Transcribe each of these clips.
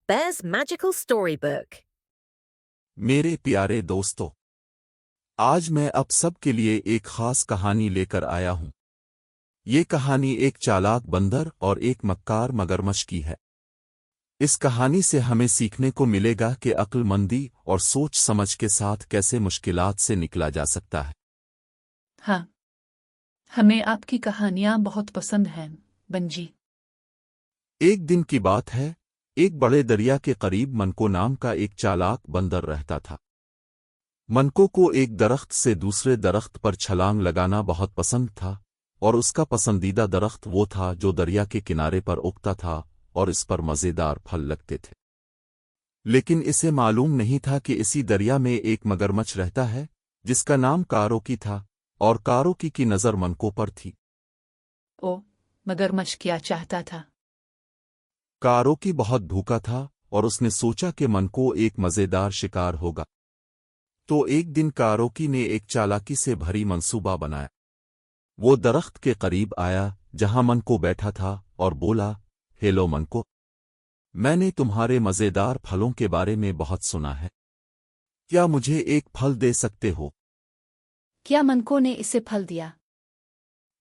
Bear's Magical Storybook. मेरे प्यारे दोस्तों, आज मैं आप सब के लिए एक खास कहानी लेकर आया हूं। ये कहानी एक चालाक बंदर और एक मक्कार मगरमच्छ की है। इस कहानी से हमें सीखने को मिलेगा कि अक्लमंदी और सोच समझ के साथ कैसे मुश्किलात से निकला जा सकता है। हाँ, हमें आपकी कहानियां बहुत पसंद हैं, बंजी। एक दिन की बात है, एक बड़े दरिया के करीब मनको नाम का एक चालाक बंदर रहता था। मनको को एक दरख्त से दूसरे दरख्त पर छलांग लगाना बहुत पसंद था और उसका पसंदीदा दरख्त वो था जो दरिया के किनारे पर उगता था और इस पर मज़ेदार फल लगते थे। लेकिन इसे मालूम नहीं था कि इसी दरिया में एक मगरमच्छ रहता है जिसका नाम कारोकी था और कारोकी की नज़र मनको पर थी। ओ, मगरमच्छ क्या चाहता था? कारोकी बहुत भूखा था और उसने सोचा कि मनको एक मज़ेदार शिकार होगा। तो एक दिन कारोकी ने एक चालाकी से भरी मंसूबा बनाया। वो दरख्त के करीब आया जहां मनको बैठा था और बोला, हेलो मनको, मैंने तुम्हारे मज़ेदार फलों के बारे में बहुत सुना है। क्या मुझे एक फल दे सकते हो? क्या मनको ने इसे फल दिया?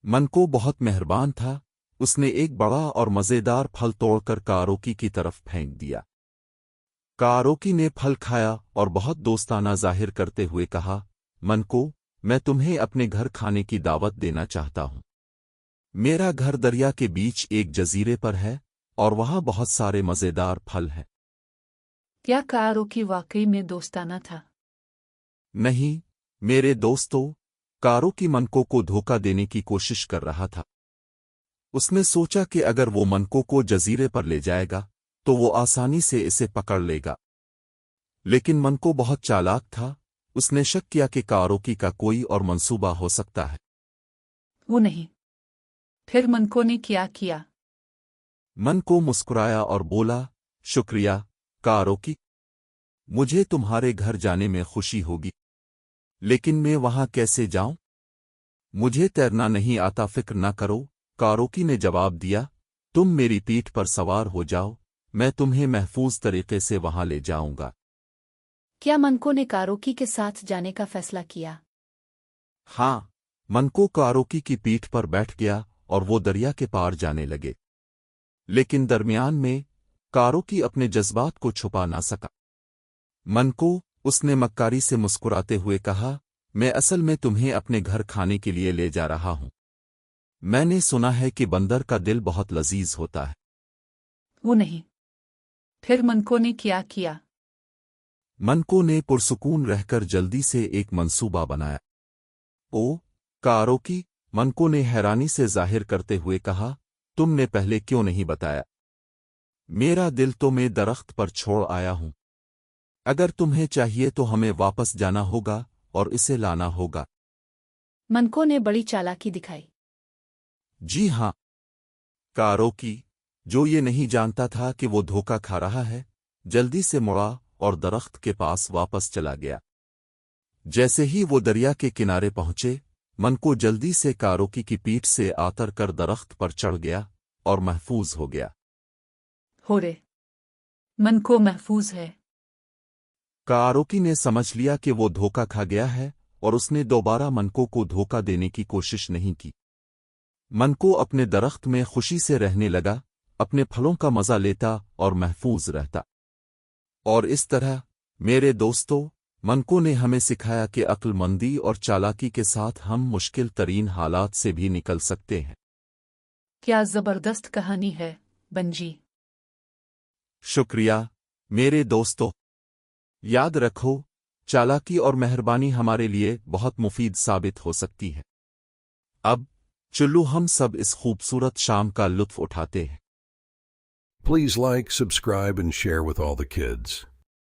मनको बहुत मेहरबान था। उसने एक बड़ा और मज़ेदार फल तोड़कर कारोकी की तरफ फेंक दिया। कारोकी ने फल खाया और बहुत दोस्ताना जाहिर करते हुए कहा, मनको, मैं तुम्हें अपने घर खाने की दावत देना चाहता हूं। मेरा घर दरिया के बीच एक जजीरे पर है और वहां बहुत सारे मज़ेदार फल हैं। क्या कारोकी वाकई में दोस्ताना था? नहीं, मेरे दोस्तों, कारोकी मनको को धोखा देने की कोशिश कर रहा था। उसने सोचा कि अगर वो मनको को जजीरे पर ले जाएगा तो वो आसानी से इसे पकड़ लेगा। लेकिन मनको बहुत चालाक था। उसने शक किया कि कारोकी का कोई और मंसूबा हो सकता है। वो नहीं। फिर मनको ने क्या किया? मनको मुस्कुराया और बोला, शुक्रिया, कारोकी। मुझे तुम्हारे घर जाने में खुशी होगी। लेकिन मैं वहां कैसे जाऊं? मुझे तैरना नहीं आता। फिक्र ना करो, कारोकी ने जवाब दिया, तुम मेरी पीठ पर सवार हो जाओ, मैं तुम्हें महफूज तरीके से वहां ले जाऊंगा। क्या मनको ने कारोकी के साथ जाने का फैसला किया? हाँ, मनको कारोकी की पीठ पर बैठ गया और वो दरिया के पार जाने लगे। लेकिन दरमियान में कारोकी अपने जज्बात को छुपा ना सका। मनको, उसने मक्कारी से मुस्कुराते हुए कहा, मैं असल में तुम्हें अपने घर खाने के लिए ले जा रहा हूं। मैंने सुना है कि बंदर का दिल बहुत लजीज होता है। वो नहीं। फिर मनको ने क्या किया? मनको ने पुरसुकून रहकर जल्दी से एक मंसूबा बनाया। ओ, कारोकी, मनको ने हैरानी से जाहिर करते हुए कहा, तुमने पहले क्यों नहीं बताया? मेरा दिल तो मैं दरख्त पर छोड़ आया हूं। अगर तुम्हें चाहिए तो हमें वापस जाना होगा और इसे लाना होगा। मनको ने बड़ी चालाकी दिखाई। जी हां, कारोकी, जो ये नहीं जानता था कि वो धोखा खा रहा है, जल्दी से मुड़ा और दरख्त के पास वापस चला गया। जैसे ही वो दरिया के किनारे पहुंचे, मनको जल्दी से कारोकी की पीठ से आतर कर दरख्त पर चढ़ गया और महफूज हो गया। हो रे, मनको महफूज है। कारोकी ने समझ लिया कि वो धोखा खा गया है और उसने दोबारा मनको को धोखा देने की कोशिश नहीं की। मनको अपने दरख्त में खुशी से रहने लगा, अपने फलों का मजा लेता और महफूज रहता। और इस तरह, मेरे दोस्तों, मनको ने हमें सिखाया कि अक्लमंदी और चालाकी के साथ हम मुश्किल तरीन हालात से भी निकल सकते हैं। क्या जबरदस्त कहानी है, बंजी। शुक्रिया, मेरे दोस्तों। याद रखो, चालाकी और मेहरबानी हमारे लिए बहुत मुफीद साबित हो सकती है। अब चलो हम सब इस खूबसूरत शाम का लुत्फ उठाते हैं। Please like, subscribe, and share with all the kids.